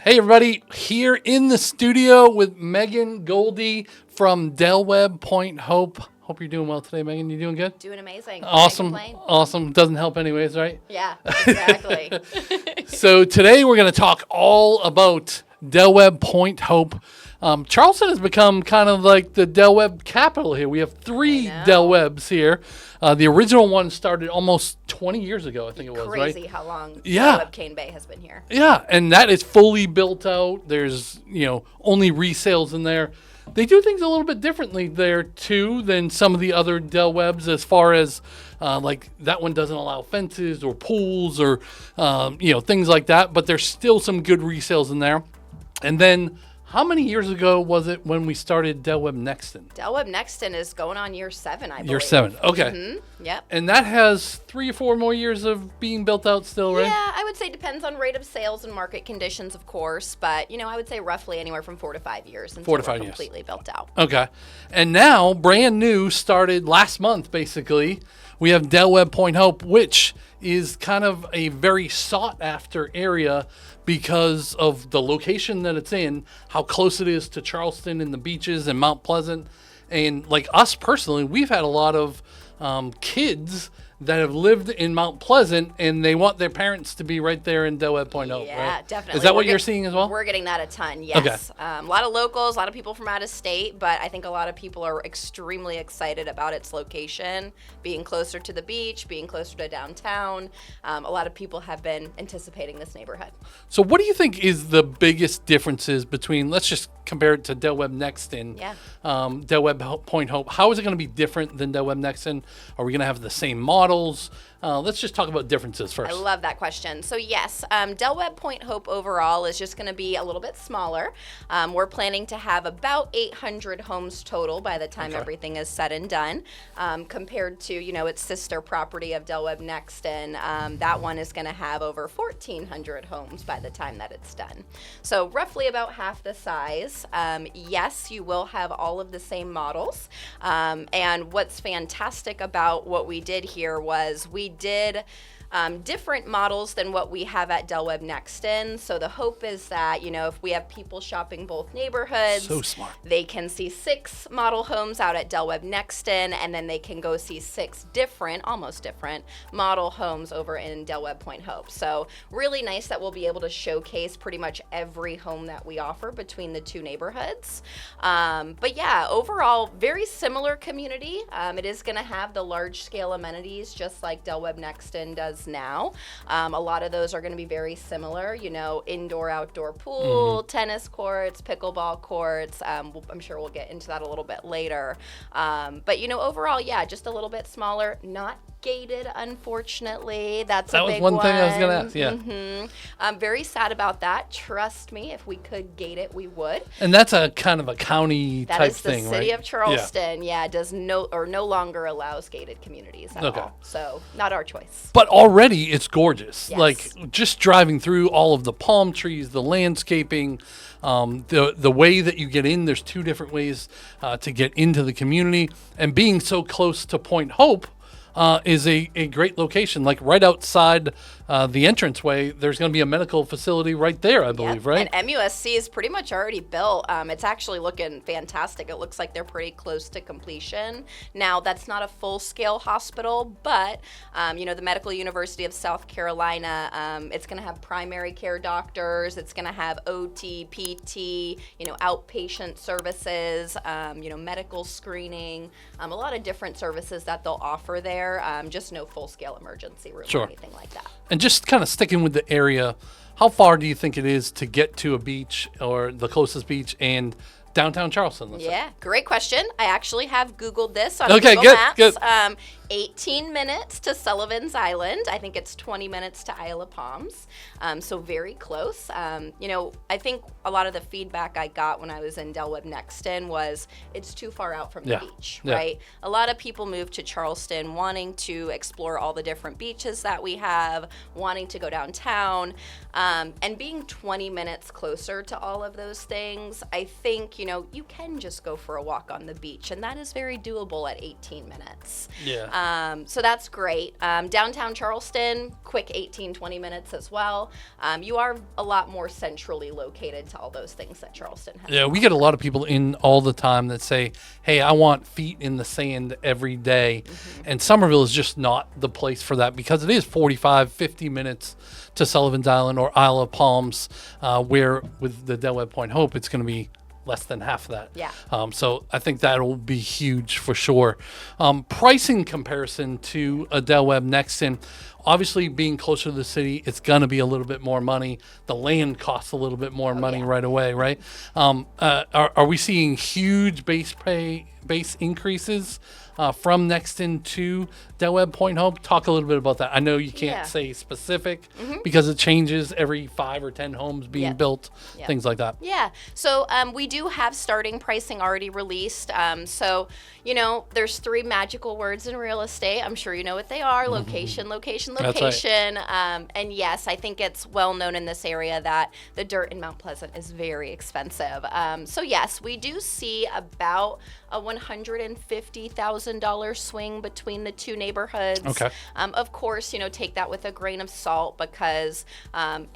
Hey everybody, here in the studio with Megan Goldie from Webb Point Hope. Hope you're doing well today, Megan. You doing good? Doing amazing. Awesome. Awesome. Doesn't help anyways, right? Yeah, exactly. So today we're going to talk all about Webb Point Hope. Charleston has become kind of like the Webb capital here. We have 3 Webbs here. The original one started almost 20 years ago, I think it was, right? Crazy how long Webb Cane Bay has been here. Yeah, and that is fully built out. There's, only resales in there. They do things a little bit differently there, too, than some of the other Webbs as far as, like, that one doesn't allow fences or pools or, things like that. But there's still some good resales in there. And then how many years ago was it when we started Webb Nexton? Webb Nexton is going on year 7, I believe. Year 7, okay. Mm-hmm. Yep. And that has 3 or 4 more years of being built out still, right? Yeah, I would say depends on rate of sales and market conditions, of course. But, I would say roughly anywhere from 4 to 5 years until 4 to 5 years. Completely built out. Okay. And now, brand new, started last month, basically, we have Webb Point Hope, which is kind of a very sought-after area because of the location that it's in, how close it is to Charleston and the beaches and Mount Pleasant. And like us personally, we've had a lot of kids that have lived in Mount Pleasant, and they want their parents to be right there in Webb Point Hope, yeah, right? Definitely. Is that what you're seeing as well? We're getting that a ton, yes. Okay. A lot of locals, a lot of people from out of state, but I think a lot of people are extremely excited about its location, being closer to the beach, being closer to downtown. A lot of people have been anticipating this neighborhood. So what do you think is the biggest differences between, let's just compare it to Webb Nexton, Webb Point Hope. How is it going to be different than Webb Nexton? Are we going to have the same models? Let's just talk about differences first. I love that question. So yes, Webb Point Hope overall is just going to be a little bit smaller. We're planning to have about 800 homes total by the time everything is said and done, compared to its sister property of Webb Nexton. That one is going to have over 1,400 homes by the time that it's done. So roughly about half the size. Yes, you will have all of the same models. And what's fantastic about what we did here was we did different models than what we have at Webb Nexton. So the hope is that, if we have people shopping both neighborhoods, so smart, they can see 6 model homes out at Webb Nexton, and then they can go see 6 different, almost different, model homes over in Webb Point Hope. So really nice that we'll be able to showcase pretty much every home that we offer between the 2 neighborhoods. But yeah, overall, very similar community. It is going to have the large scale amenities just like Webb Nexton does now. A lot of those are going to be very similar, indoor, outdoor pool, tennis courts, pickleball courts. I'm sure we'll get into that a little bit later. But, overall, yeah, just a little bit smaller, not gated, unfortunately. That was one thing I was going to ask, yeah. Mm-hmm. I'm very sad about that. Trust me, if we could gate it, we would. And that's a kind of a county type thing, right? That is the city of Charleston, does no longer allows gated communities at all. So not our choice. But already it's gorgeous. Yes. Like just driving through all of the palm trees, the landscaping, the way that you get in, there's 2 different ways to get into the community. And being so close to Point Hope, is a great location. Like right outside the entranceway, there's going to be a medical facility right there, I believe, right? And MUSC is pretty much already built. It's actually looking fantastic. It looks like they're pretty close to completion. Now, that's not a full-scale hospital, but, the Medical University of South Carolina, it's going to have primary care doctors. It's going to have OT, PT, outpatient services, medical screening, a lot of different services that they'll offer there. Just no full-scale emergency room or anything like that. And just kind of sticking with the area, how far do you think it is to get to a beach or the closest beach and downtown Charleston? Great question. I actually have Googled this on Google Maps. Good. 18 minutes to Sullivan's Island. I think it's 20 minutes to Isle of Palms. So very close. I think a lot of the feedback I got when I was in Webb Nexton was it's too far out from the beach, right? A lot of people move to Charleston wanting to explore all the different beaches that we have, wanting to go downtown, and being 20 minutes closer to all of those things, I think, you can just go for a walk on the beach, and that is very doable at 18 minutes. So that's great. Downtown Charleston, quick 18, 20 minutes as well. You are a lot more centrally located to all those things that Charleston has. Yeah, we get a lot of people in all the time that say, hey, I want feet in the sand every day. And Somerville is just not the place for that because it is 45, 50 minutes to Sullivan's Island or Isle of Palms, where with the Del Webb Point Hope, it's going to be less than half of that. Yeah. So I think that'll be huge for sure. Pricing comparison to a Del Webb Nexton, obviously being closer to the city, it's going to be a little bit more money. The land costs a little bit more money right away, right? Are we seeing huge base increases from Nexton to Del Webb Point Hope? Talk a little bit about that. I know you can't say specific because it changes every 5 or 10 homes being built, things like that. Yeah. So we do have starting pricing already released. So, there's 3 magical words in real estate. I'm sure you know what they are. Location, location, location. And yes, I think it's well known in this area that the dirt in Mount Pleasant is very expensive. So yes, we do see about a $150,000 swing between the 2 neighborhoods. Okay. Of course, take that with a grain of salt because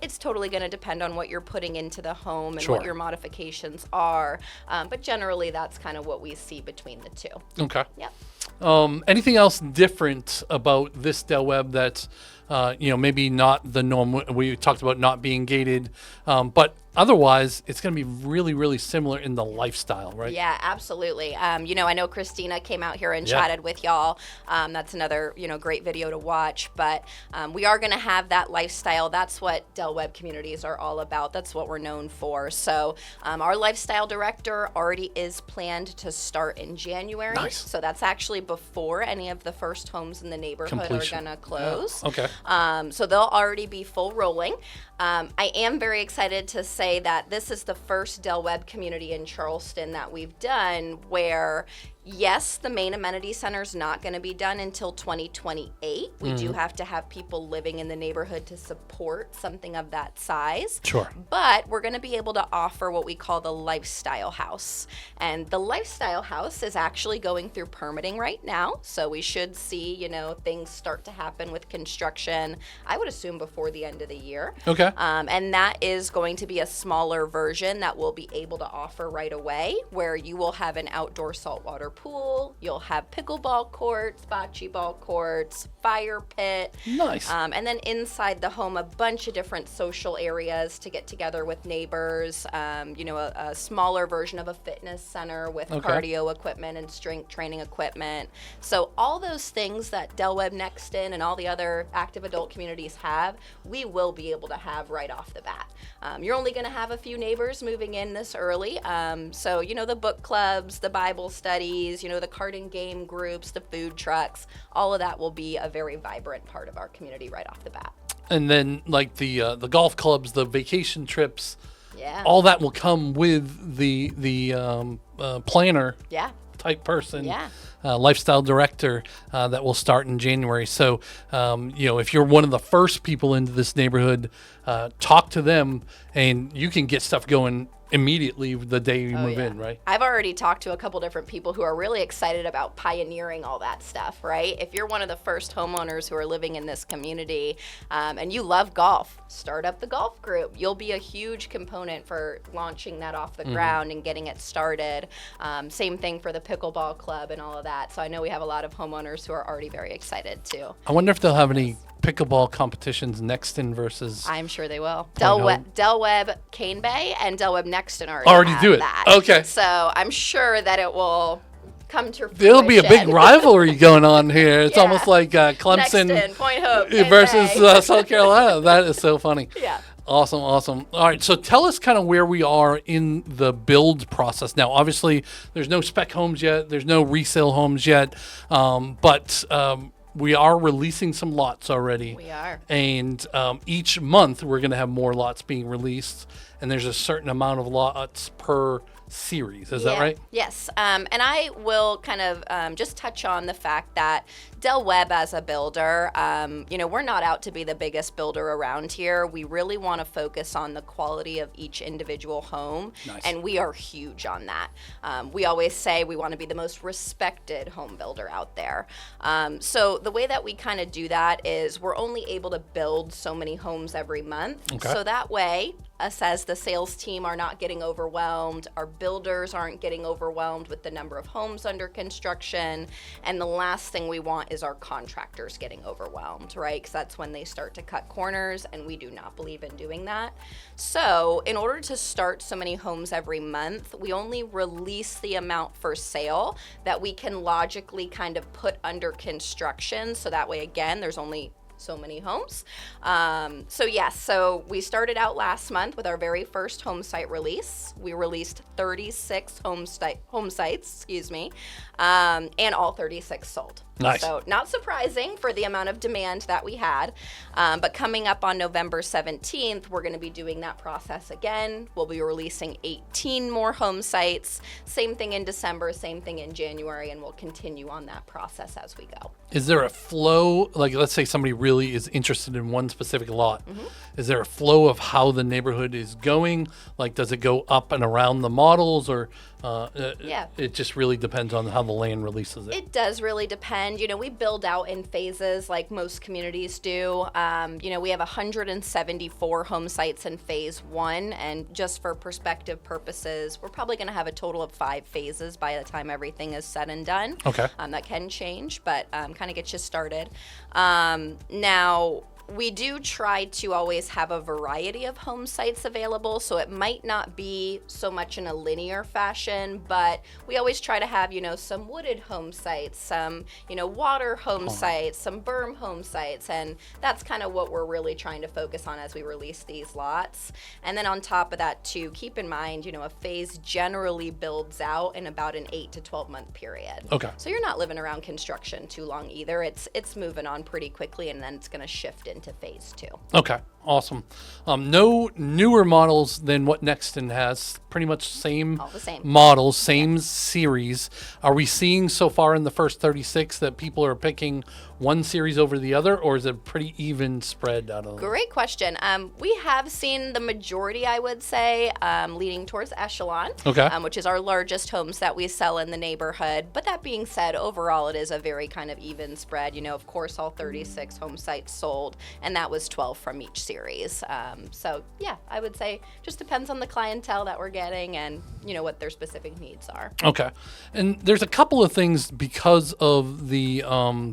it's totally going to depend on what you're putting into the home and what your modifications are. But generally, that's kind of what we see between the 2. Okay. Yep. Anything else different about this Del Webb that's, maybe not the norm? We talked about not being gated, but otherwise, it's going to be really, really similar in the lifestyle, right? Yeah, absolutely. I know Christina came out here and chatted with y'all. That's another, great video to watch. But we are going to have that lifestyle. That's what Del Webb communities are all about. That's what we're known for. So our lifestyle director already is planned to start in January. Nice. So that's actually before any of the first homes in the neighborhood are going to close. Yeah. Okay. So they'll already be full rolling. I am very excited to say that this is the first Del Webb community in Charleston that we've done where, yes, the main amenity center is not going to be done until 2028. We do have to have people living in the neighborhood to support something of that size. Sure. But we're going to be able to offer what we call the lifestyle house. And the lifestyle house is actually going through permitting right now. So we should see, things start to happen with construction, I would assume before the end of the year. Okay. And that is going to be a smaller version that we'll be able to offer right away, where you will have an outdoor saltwater pool, you'll have pickleball courts, bocce ball courts, fire pit. Nice. And then inside the home, a bunch of different social areas to get together with neighbors, a smaller version of a fitness center with cardio equipment and strength training equipment. So all those things that Del Webb Nexton and all the other active adult communities have, we will be able to have right off the bat. You're only going to have a few neighbors moving in this early. So, the book clubs, the Bible studies, the card and game groups, the food trucks, all of that will be a very vibrant part of our community right off the bat. And then like the golf clubs, the vacation trips, Yeah. all that will come with the planner Yeah. type person. Yeah. Lifestyle director that will start in January. So, if you're one of the first people into this neighborhood, talk to them and you can get stuff going immediately the day you move in, right? I've already talked to a couple different people who are really excited about pioneering all that stuff, right? If you're one of the first homeowners who are living in this community and you love golf, start up the golf group. You'll be a huge component for launching that off the ground and getting it started. Same thing for the pickleball club and all of that. So I know we have a lot of homeowners who are already very excited too. I wonder if they'll have any pickleball competitions Nexton versus. I'm sure they will. Del Webb Cane Bay and Del Webb Nexton already have do it. That. Okay. So I'm sure that it will come to fruition. There'll be a big rivalry going on here. It's almost like Clemson Nexton, Point Hope, versus South Carolina. That is so funny. Yeah. Awesome. All right, so tell us kind of where we are in the build process now. Obviously, there's no spec homes yet. There's no resale homes yet, but we are releasing some lots already. We are. And each month, we're going to have more lots being released, and there's a certain amount of lots per series. Is that right? Yes. And I will kind of just touch on the fact that Del Webb as a builder, we're not out to be the biggest builder around here. We really want to focus on the quality of each individual home. Nice. And we are huge on that. We always say we want to be the most respected home builder out there. So the way that we kind of do that is we're only able to build so many homes every month. Okay. So that way, us as the sales team are not getting overwhelmed, our builders aren't getting overwhelmed with the number of homes under construction, and the last thing we want is our contractors getting overwhelmed, right? Because that's when they start to cut corners, and we do not believe in doing that. So in order to start so many homes every month, we only release the amount for sale that we can logically kind of put under construction, so that way, again, there's only so many homes. So we started out last month with our very first home site release. We released 36 home sites, and all 36 sold. Nice. So not surprising for the amount of demand that we had. But coming up on November 17th, we're going to be doing that process again. We'll be releasing 18 more home sites. Same thing in December, same thing in January, and we'll continue on that process as we go. Is there a flow, like let's say somebody really is interested in one specific lot. Mm-hmm. Is there a flow of how the neighborhood is going? Like, does it go up and around the models, or it just really depends on how the land releases it? It does really depend. We build out in phases like most communities do. We have 174 home sites in phase 1, and just for perspective purposes, we're probably going to have a total of 5 phases by the time everything is said and done. Okay. That can change, but kind of get you started. Now, we do try to always have a variety of home sites available, so it might not be so much in a linear fashion, but we always try to have, some wooded home sites, some, water home sites, some berm home sites, and that's kind of what we're really trying to focus on as we release these lots. And then on top of that, too, keep in mind, a phase generally builds out in about an 8 to 12 month period. Okay. So you're not living around construction too long either. It's moving on pretty quickly, and then it's going to shift into phase 2. Okay, awesome. No newer models than what Nexton has. Pretty much All the same models, same series. Are we seeing so far in the first 36 that people are picking one series over the other, or is it pretty even spread out of them? Great question. We have seen the majority, I would say, leaning towards Echelon, Okay. Which is our largest homes that we sell in the neighborhood. But that being said, overall, it is a very kind of even spread. Of course, all 36 home sites sold, and that was 12 from each series. I would say just depends on the clientele that we're getting and, what their specific needs are. Okay. And there's a couple of things because of the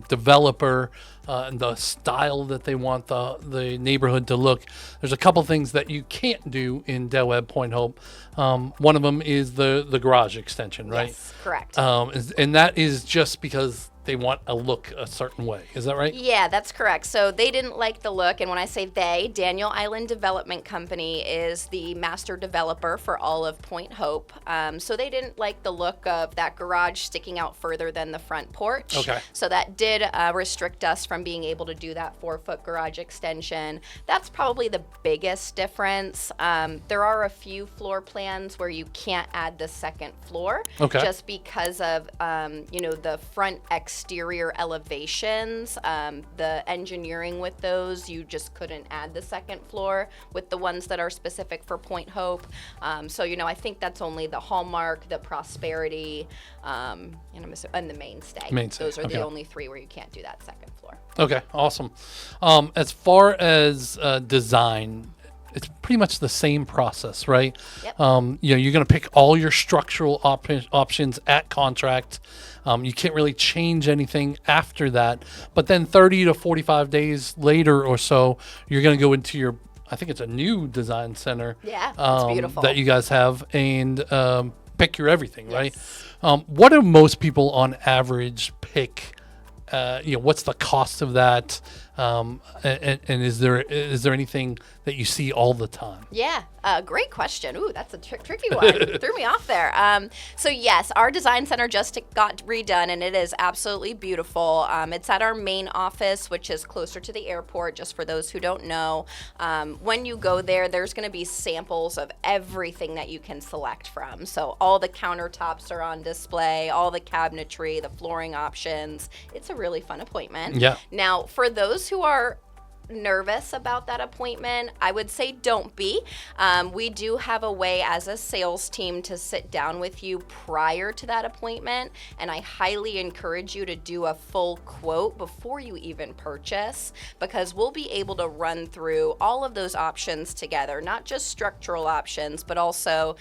developer and the style that they want the neighborhood to look. There's a couple things that you can't do in Webb Point Hope. One of them is the garage extension, right? Yes, correct. And that is just because they want a look a certain way. Is that right? Yeah, that's correct. So they didn't like the look. And when I say they, Daniel Island Development Company is the master developer for all of Point Hope. So they didn't like the look of that garage sticking out further than the front porch. Okay. So that did restrict us from being able to do that 4-foot garage extension. That's probably the biggest difference. There are a few floor plans where you can't add the second floor. Okay. Just because of, the front exterior elevations, the engineering with those, you just couldn't add the second floor with the ones that are specific for Point Hope. I think that's only the Hallmark, the Prosperity, and the Mainstay. Those are the only 3 where you can't do that second floor. Okay, awesome. As far as design, it's pretty much the same process, right? Yep. You're going to pick all your structural options at contract. You can't really change anything after that. But then 30 to 45 days later or so, you're going to go into your, I think it's a new design center. Yeah, it's beautiful. That you guys have, and pick your everything, Yes. right? What do most people on average pick? What's the cost of that? And is there anything that you see all the time? Yeah, great question. Ooh, that's a tricky one. Threw me off there. So yes, our design center just got redone, and it is absolutely beautiful. It's at our main office, which is closer to the airport, just for those who don't know. When you go there, there's going to be samples of everything that you can select from. So all the countertops are on display, all the cabinetry, the flooring options. It's a really fun appointment. Yeah. Now, for those who are nervous about that appointment, I would say don't be. We do have a way as a sales team to sit down with you prior to that appointment, and I highly encourage you to do a full quote before you even purchase, because we'll be able to run through all of those options together, not just structural options, but also,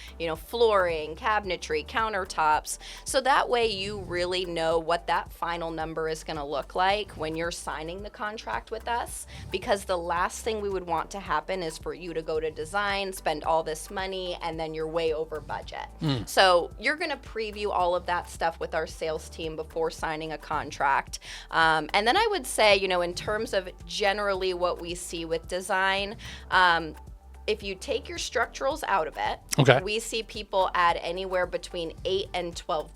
flooring, cabinetry, countertops, so that way you really know what that final number is going to look like when you're signing the contract with us. Because the last thing we would want to happen is for you to go to design, spend all this money, and then you're way over budget. So you're going to preview all of that stuff with our sales team before signing a contract. And then I would say, in terms of generally what we see with design, if you take your structurals out of it, Okay. we see people add anywhere between 8 and 12%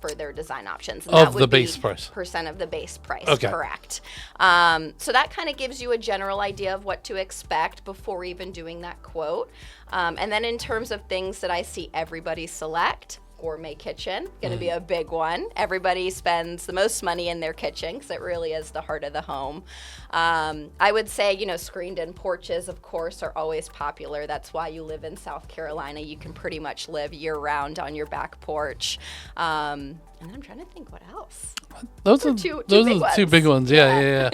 for their design options. And Of that the would be base price. percent of the base price, Okay. correct. So that kind of gives you a general idea of what to expect before even doing that quote. And then in terms of things that I see everybody select, gourmet kitchen, going to be a big one. Everybody spends the most money in their kitchen because it really is the heart of the home. I would say, screened-in porches, of course, are always popular. That's why you live in South Carolina. You can pretty much live year-round on your back porch. And I'm trying to think what else. Those are two those big are the two ones. big ones. Yeah.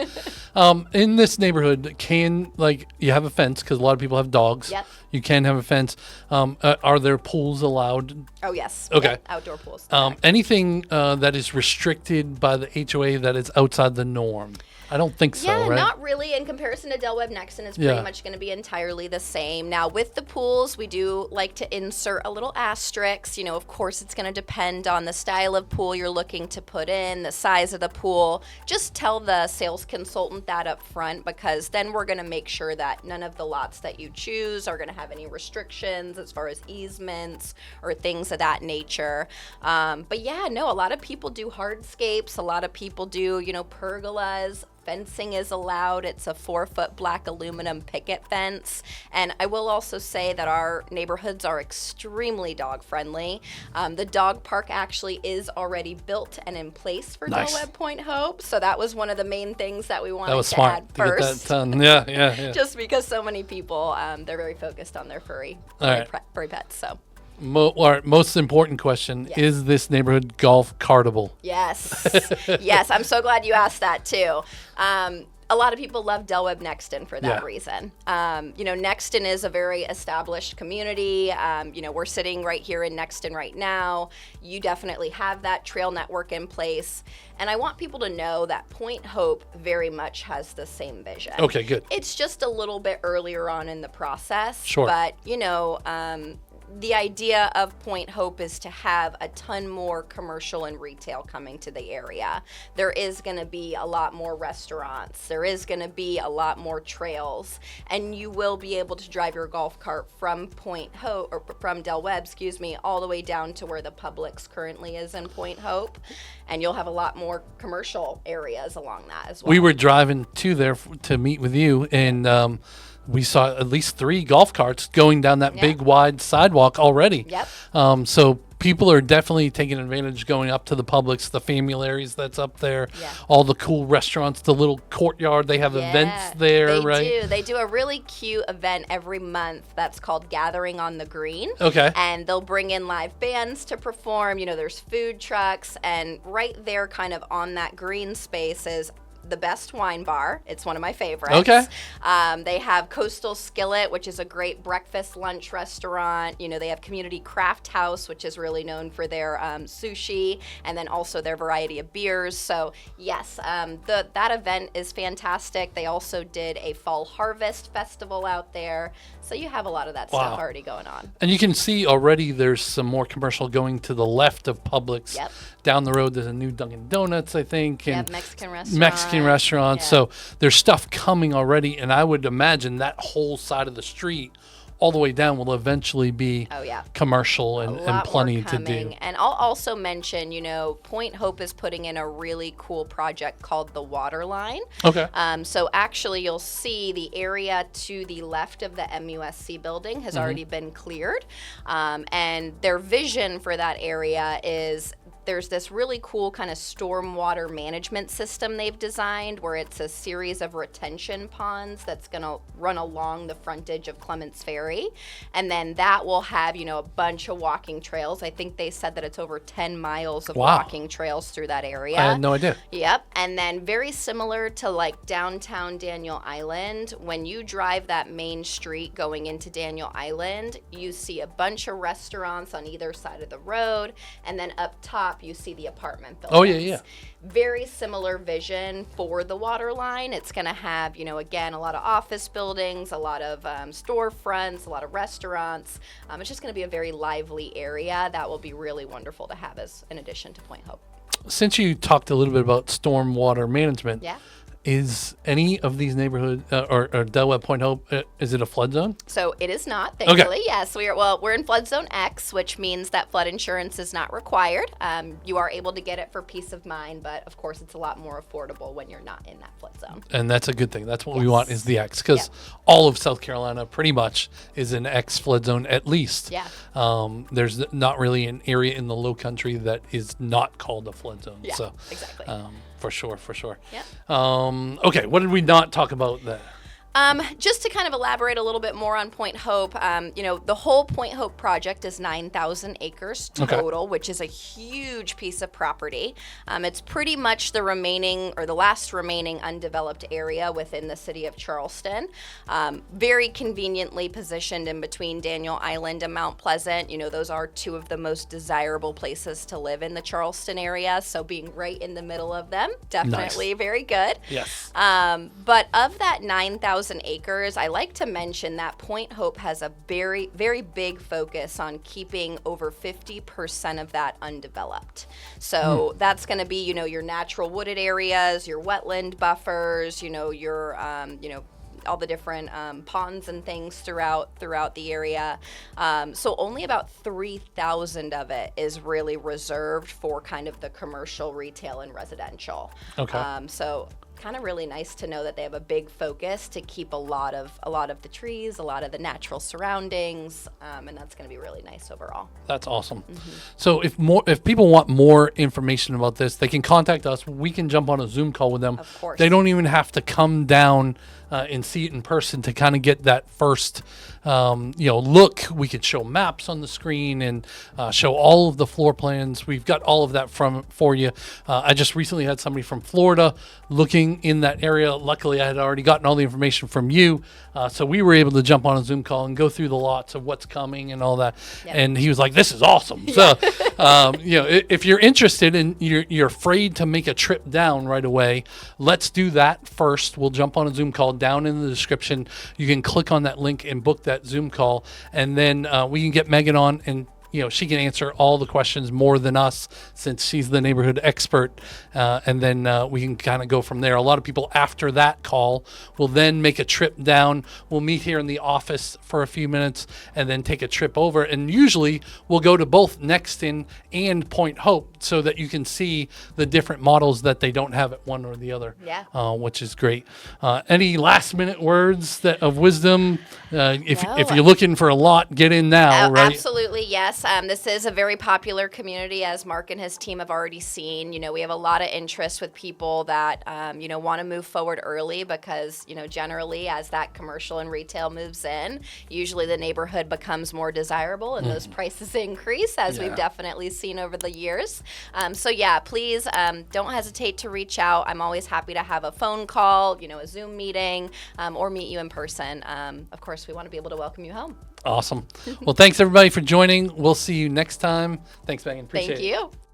In this neighborhood, you have a fence because a lot of people have dogs. Yep. You can have a fence. Are there pools allowed? Oh, yes. Okay. Yep, outdoor pools. Anything that is restricted by the HOA that is outside the norm? I don't think so, Yeah, right? not really. In comparison to Del Webb Nexton, it's Yeah. pretty much going to be entirely the same. Now, with the pools, we do like to insert a little asterisk. Of course, it's going to depend on the style of pool you're looking to put in, the size of the pool. Just tell the sales consultant that up front, because then we're going to make sure that none of the lots that you choose are going to have any restrictions as far as easements or things of that nature. But yeah, no, a lot of people do hardscapes. A lot of people do, pergolas. Fencing is allowed. It's a 4-foot black aluminum picket fence. And I will also say that our neighborhoods are extremely dog friendly. The dog park actually is already built and in place for Nice. Del Webb Point Hope. So that was one of the main things that we wanted That was to smart add to get that first. done. Yeah. Just because so many people, they're very focused on their furry right. pets. So All right, most important question: Yes. Is this neighborhood golf cartable? yes, yes, I'm so glad you asked that too. A lot of people love Del Webb Nexton for that Yeah. reason. Nexton is a very established community. We're sitting right here in Nexton right now. You definitely have that trail network in place. And I want people to know that Point Hope very much has the same vision. Okay, good. It's just a little bit earlier on in the process. Sure. But, the idea of Point Hope is to have a ton more commercial and retail coming to the area. There is going to be a lot more restaurants. There is going to be a lot more trails, and you will be able to drive your golf cart from Point Hope, or from Del Webb, all the way down to where the Publix currently is in Point Hope, and you'll have a lot more commercial areas along that as well. We were driving to there to meet with you, and we saw at least 3 golf carts going down that Yeah. big wide sidewalk already. Yep. So people are definitely taking advantage going up to the Publix, the familiaries that's up there, Yeah. all the cool restaurants, the little courtyard. They have events there, right? They do a really cute event every month that's called Gathering on the Green. Okay. And they'll bring in live bands to perform. There's food trucks, and right there kind of on that green space is the Best Wine Bar. It's one of my favorites. Okay. They have Coastal Skillet, which is a great breakfast lunch restaurant. They have Community Craft House, which is really known for their sushi, and then also their variety of beers. So yes, that event is fantastic. They also did a Fall Harvest Festival out there. So you have a lot of that stuff already going on. And you can see already there's some more commercial going to the left of Publix. Yep. Down the road, there's a new Dunkin' Donuts, I think. Yeah, And Mexican restaurant. Mexican existing restaurants. Yeah. So there's stuff coming already, and I would imagine that whole side of the street all the way down will eventually be commercial and plenty to do. And I'll also mention, Point Hope is putting in a really cool project called the Water Line. Okay. So actually you'll see the area to the left of the MUSC building has already been cleared. And their vision for that area is there's this really cool kind of stormwater management system they've designed where it's a series of retention ponds that's going to run along the frontage of Clements Ferry. And then that will have, a bunch of walking trails. I think they said that it's over 10 miles of walking trails through that area. I had no idea. Yep. And then very similar to like downtown Daniel Island, when you drive that main street going into Daniel Island, you see a bunch of restaurants on either side of the road. And then up top, you see the apartment buildings. Oh, yeah. Very similar vision for the water line. It's going to have, again, a lot of office buildings, a lot of storefronts, a lot of restaurants. It's just going to be a very lively area that will be really wonderful to have as an addition to Point Hope. Since you talked a little bit about stormwater management, Yeah. is any of these neighborhoods or Del Webb Point Hope, is it a flood zone? So it is not, thankfully. Yes, we're in flood zone X, which means that flood insurance is not required. You are able to get it for peace of mind, but of course it's a lot more affordable when you're not in that flood zone. And that's a good thing. That's what we want is the X, because all of South Carolina pretty much is an X flood zone at least. Yeah. There's not really an area in the Low Country that is not called a flood zone. Yeah, So, exactly. For sure. Yeah. Okay, what did we not talk about then? Just to kind of elaborate a little bit more on Point Hope, the whole Point Hope project is 9,000 acres total, which is a huge piece of property. It's pretty much the last remaining undeveloped area within the city of Charleston. Very conveniently positioned in between Daniel Island and Mount Pleasant. Those are two of the most desirable places to live in the Charleston area. So being right in the middle of them, definitely very good. Yes. But of that 9,000 acres, I like to mention that Point Hope has a very, very big focus on keeping over 50% of that undeveloped. So that's going to be, your natural wooded areas, your wetland buffers, your all the different ponds and things throughout the area. So only about 3,000 of it is really reserved for kind of the commercial, retail, and residential. Okay. So kind of really nice to know that they have a big focus to keep a lot of the trees, a lot of the natural surroundings, and that's going to be really nice overall. That's awesome. So if people want more information about this, they can contact us. We can jump on a Zoom call with them. Of course. They don't even have to come down and see it in person to kind of get that first look. We could show maps on the screen and show all of the floor plans. We've got all of that for you. I just recently had somebody from Florida looking in that area. Luckily, I had already gotten all the information from you, so we were able to jump on a Zoom call and go through the lots of what's coming and all that. Yep. And he was like, "This is awesome." So, if you're interested and you're afraid to make a trip down right away, let's do that first. We'll jump on a Zoom call. Down in the description, you can click on that link and book that Zoom call, and then we can get Megan on, and she can answer all the questions more than us since she's the neighborhood expert, and then we can kind of go from there. A lot of people after that call will then make a trip down. We'll meet here in the office for a few minutes and then take a trip over, and usually we'll go to both Nexton and Point Hope so that you can see the different models that they don't have at one or the other, which is great. Any last minute words of wisdom? If you're looking for a lot, get in now, right? Absolutely, yes. This is a very popular community, as Mark and his team have already seen. We have a lot of interest with people that, want to move forward early because, generally as that commercial and retail moves in, usually the neighborhood becomes more desirable and those prices increase, as we've definitely seen over the years. Please don't hesitate to reach out. I'm always happy to have a phone call, a Zoom meeting, or meet you in person. Of course, we want to be able to welcome you home. Awesome. Well, thanks everybody for joining. We'll see you next time. Thanks, Megan. Appreciate it. Thank you.